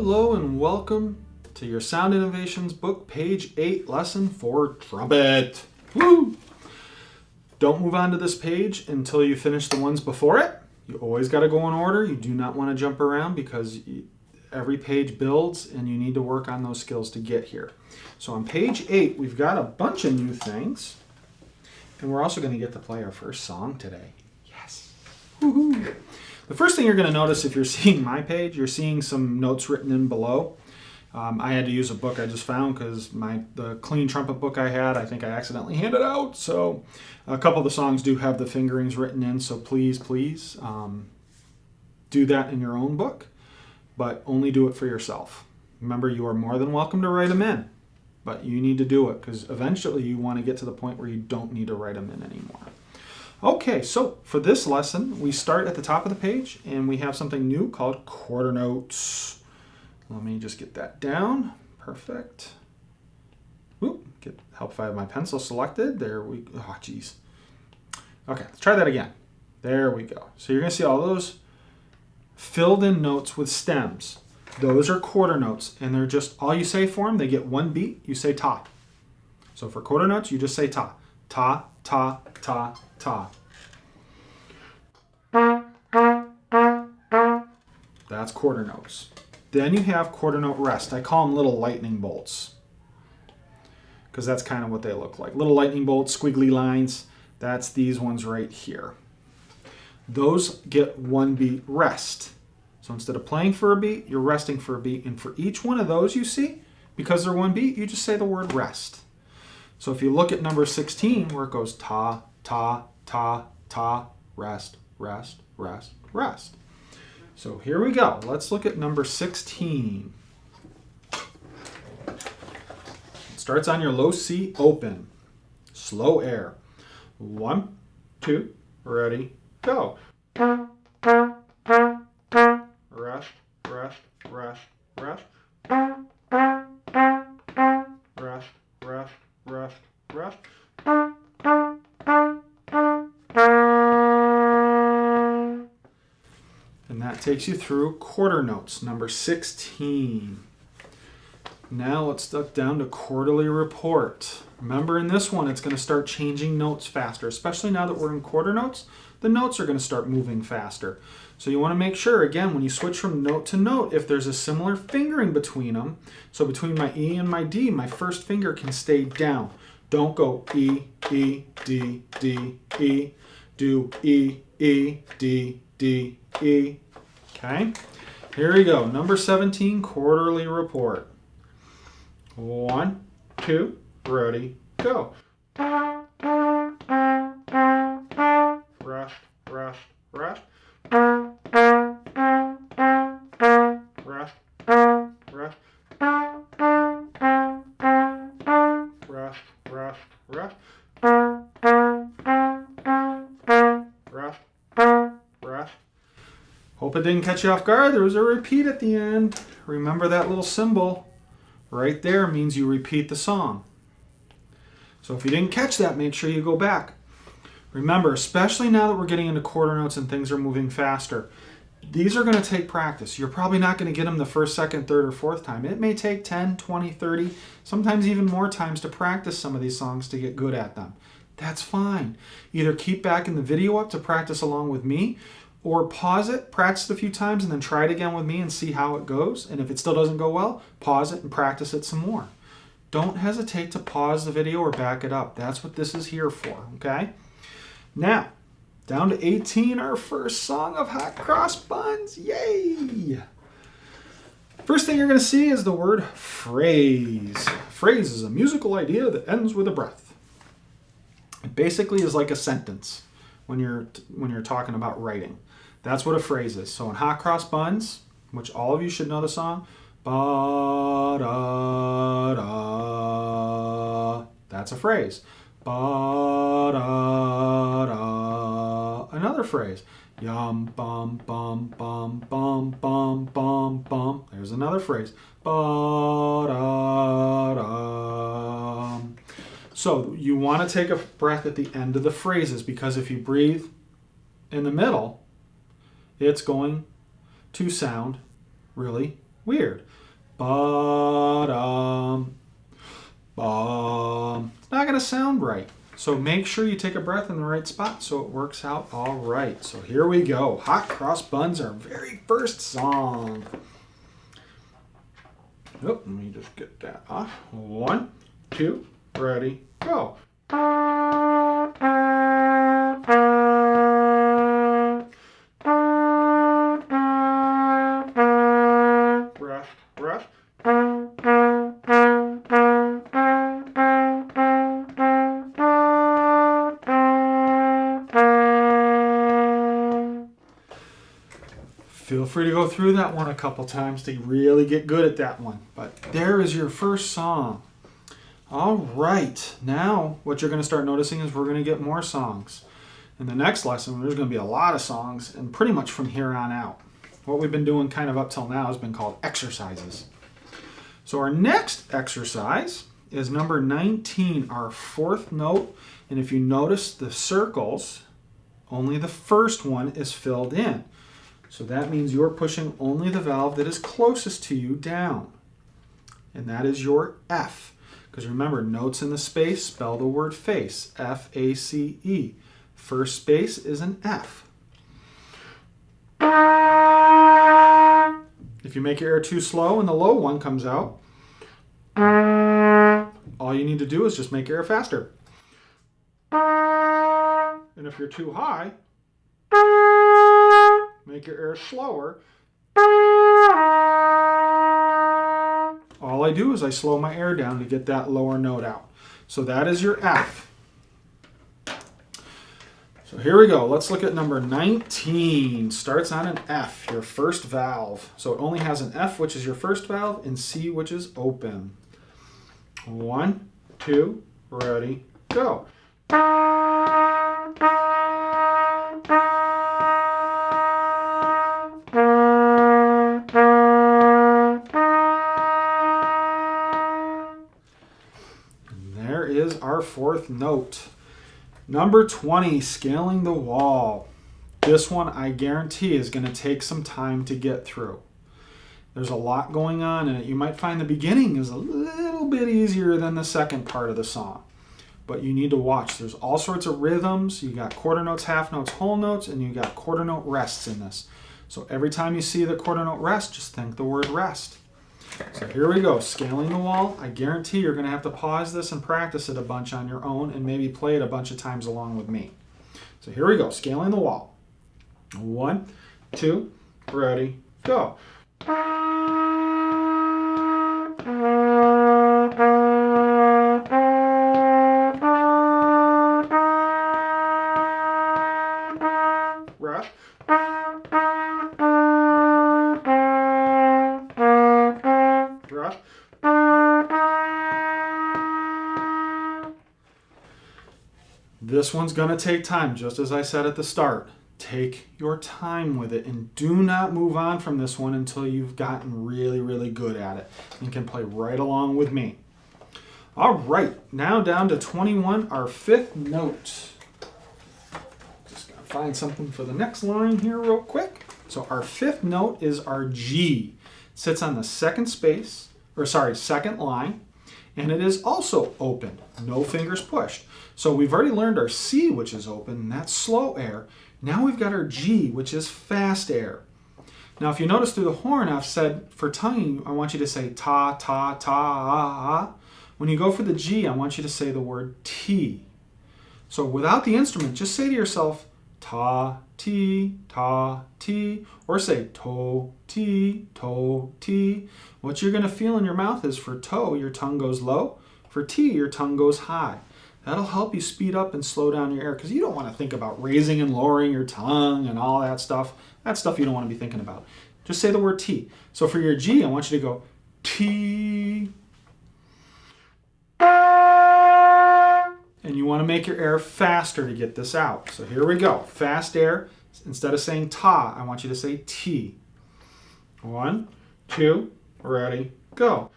Hello and welcome to your Sound Innovations book, page 8, lesson for trumpet. Woo! Don't move on to this page until you finish the ones before it. You always got to go in order. You do not want to jump around because every page builds and you need to work on those skills to get here. So on page 8, we've got a bunch of new things. And we're also going to get to play our first song today. Yes. Woohoo! The first thing you're going to notice if you're seeing my page, you're seeing some notes written in below. I had to use a book I just found because the clean trumpet book I had, I think I accidentally handed out. So a couple of the songs do have the fingerings written in, so please do that in your own book, but only do it for yourself. Remember, you are more than welcome to write them in, but you need to do it because eventually you want to get to the point where you don't need to write them in anymore. Okay, so for this lesson, we start at the top of the page and we have something new called quarter notes. Let me just get that down. Perfect. Help if I have my pencil selected. There we go. Oh, geez. Okay, let's try that again. There we go. So you're going to see all those filled in notes with stems. Those are quarter notes, and they're just, all you say for them, they get one beat, you say ta. So for quarter notes, you just say ta. Ta, ta, ta, ta. That's quarter notes. Then you have quarter note rest. I call them little lightning bolts because that's kind of what they look like. Little lightning bolts, squiggly lines. That's these ones right here. Those get one beat rest. So instead of playing for a beat, you're resting for a beat. And for each one of those you see, because they're one beat, you just say the word rest. So if you look at number 16, where it goes ta, ta, ta, ta, rest, rest, rest, rest. So here we go. Let's look at number 16. It starts on your low C, open. Slow air. 1, 2, ready, go. Rest, rest, rest, rest. Rest, rest, rest, rest. And that takes you through quarter notes, number 16. Now let's duck down to quarterly report. Remember in this one, it's going to start changing notes faster, especially now that we're in quarter notes. The notes are going to start moving faster. So you want to make sure, again, when you switch from note to note, if there's a similar fingering between them, so between my E and my D, my first finger can stay down. Don't go E, E, D, D, E. Do E, E, D, D, E. Okay, here we go. Number 17, quarterly report. 1, 2, ready, go. Rest, rest, rest. Rest, rest. Rest, rest, rest. Rest, rest. Hope it didn't catch you off guard. There was a repeat at the end. Remember that little symbol right there means you repeat the song. So if you didn't catch that, make sure you go back. Remember, especially now that we're getting into quarter notes and things are moving faster, these are going to take practice. You're probably not going to get them the first, second, third, or fourth time. It may take 10, 20, 30, sometimes even more times to practice some of these songs to get good at them. That's fine. Either keep back in the video up to practice along with me, or pause it, practice it a few times, and then try it again with me and see how it goes. And if it still doesn't go well, pause it and practice it some more. Don't hesitate to pause the video or back it up. That's what this is here for, okay? Now, down to 18, our first song of Hot Cross Buns. Yay! First thing you're going to see is the word phrase. Phrase is a musical idea that ends with a breath. It basically is like a sentence when you're talking about writing. That's what a phrase is. So in Hot Cross Buns, which all of you should know the song, ba-da-da, that's a phrase. Ba-da-da, another phrase. Yum, bum, bum, bum, bum, bum, bum, bum. There's another phrase. Ba-da-da. So you want to take a breath at the end of the phrases because if you breathe in the middle, it's going to sound really Weird. Ba-dum, bum. It's not going to sound right. So make sure you take a breath in the right spot so it works out all right. So here we go. Hot Cross Buns, our very first song. Oh, let me just get that off. 1, 2, ready, go. Rest, rest. Feel free to go through that one a couple times to really get good at that one. But there is your first song. All right, now what you're going to start noticing is we're going to get more songs. In the next lesson, there's going to be a lot of songs, and pretty much from here on out. What we've been doing kind of up till now has been called exercises. So our next exercise is number 19, our fourth note. And if you notice the circles, only the first one is filled in. So that means you're pushing only the valve that is closest to you down. And that is your F. Because remember, notes in the space spell the word face. F-A-C-E. First space is an F. If you make your air too slow and the low one comes out, all you need to do is just make your air faster. And if you're too high, make your air slower. All I do is I slow my air down to get that lower note out. So that is your F. So here we go. Let's look at number 19. Starts on an F, your first valve. So it only has an F, which is your first valve, and C, which is open. 1, 2, ready, go. Is our fourth note. Number 20, scaling the wall. This one I guarantee is going to take some time to get through. There's a lot going on in it. You might find the beginning is a little bit easier than the second part of the song, but you need to watch. There's all sorts of rhythms. You got quarter notes, half notes, whole notes, and you got quarter note rests in this. So every time you see the quarter note rest, just think the word rest. So here we go, scaling the wall. I guarantee you're going to have to pause this and practice it a bunch on your own and maybe play it a bunch of times along with me. So here we go, scaling the wall. 1, 2, ready, go. Rest. Rest. This one's going to take time, just as I said at the start. Take your time with it and do not move on from this one until you've gotten really, really good at it and can play right along with me. All right, now down to 21, our fifth note. Just going to find something for the next line here real quick. So our fifth note is our G. It sits on the second line, and it is also open, no fingers pushed. So we've already learned our C, which is open, and that's slow air. Now we've got our G, which is fast air. Now if you notice through the horn, I've said for tonguing, I want you to say ta, ta, ta, ah, ah. When you go for the G, I want you to say the word T. So without the instrument, just say to yourself, ta, ti, or say to, ti, to, ti. What you're going to feel in your mouth is for to, your tongue goes low. For ti, your tongue goes high. That'll help you speed up and slow down your air because you don't want to think about raising and lowering your tongue and all that stuff. That's stuff you don't want to be thinking about. Just say the word T. So for your G, I want you to go T. And you want to make your air faster to get this out. So here we go. Fast air. Instead of saying ta, I want you to say T. 1, 2, ready, go.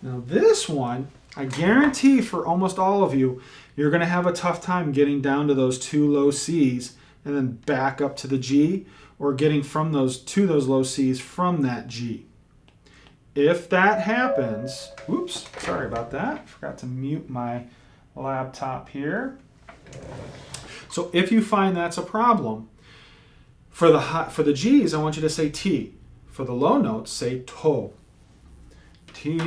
Now this one, I guarantee for almost all of you, you're going to have a tough time getting down to those 2 low C's and then back up to the G, or getting from those to those low C's from that G. If that happens, oops, sorry about that. Forgot to mute my laptop here. So if you find that's a problem, for the G's, I want you to say T. For the low notes, say to. T,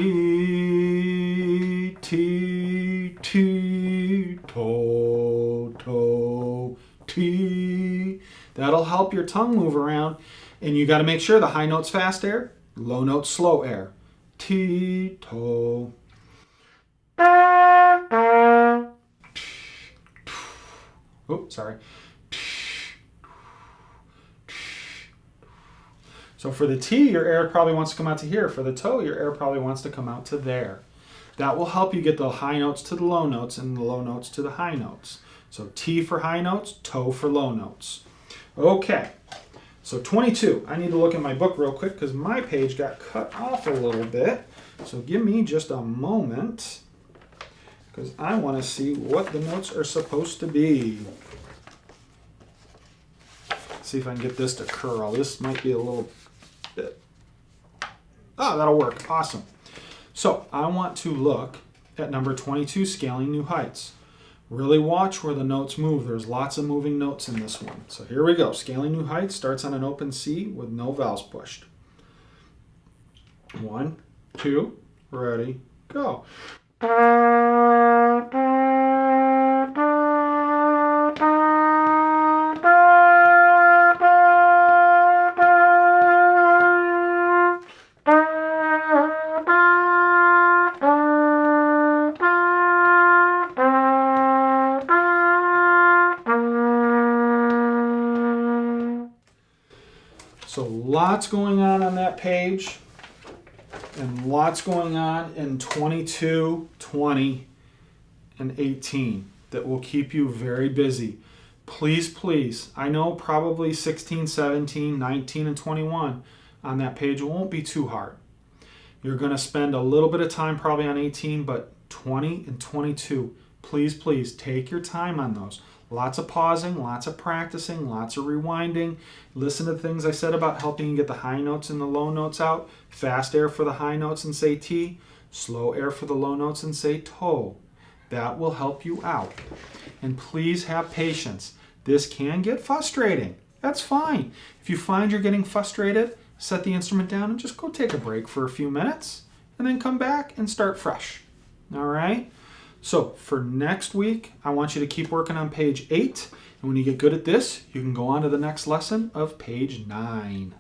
T, T, to, to, T. That'll help your tongue move around. And you got to make sure the high note's fast air, low note's slow air. T, to. Oops, sorry. So for the T, your air probably wants to come out to here. For the toe, your air probably wants to come out to there. That will help you get the high notes to the low notes and the low notes to the high notes. So T for high notes, toe for low notes. Okay, so 22. I need to look at my book real quick because my page got cut off a little bit. So give me just a moment because I want to see what the notes are supposed to be. See if I can get this to curl. This might be a little bit. Oh, that'll work. Awesome. So I want to look at number 22, scaling new heights. Really watch where the notes move. There's lots of moving notes in this one. So here we go. Scaling new heights starts on an open C with no vowels pushed. 1, 2, ready, go. So lots going on that page, and lots going on in 22, 20, and 18 that will keep you very busy. Please, please, I know probably 16, 17, 19, and 21 on that page won't be too hard. You're going to spend a little bit of time probably on 18, but 20 and 22, please, please take your time on those. Lots of pausing, lots of practicing, lots of rewinding. Listen to the things I said about helping you get the high notes and the low notes out. Fast air for the high notes and say T. Slow air for the low notes and say to. That will help you out. And please have patience. This can get frustrating. That's fine. If you find you're getting frustrated, set the instrument down and just go take a break for a few minutes and then come back and start fresh. All right? So for next week, I want you to keep working on page 8. And when you get good at this, you can go on to the next lesson of page 9.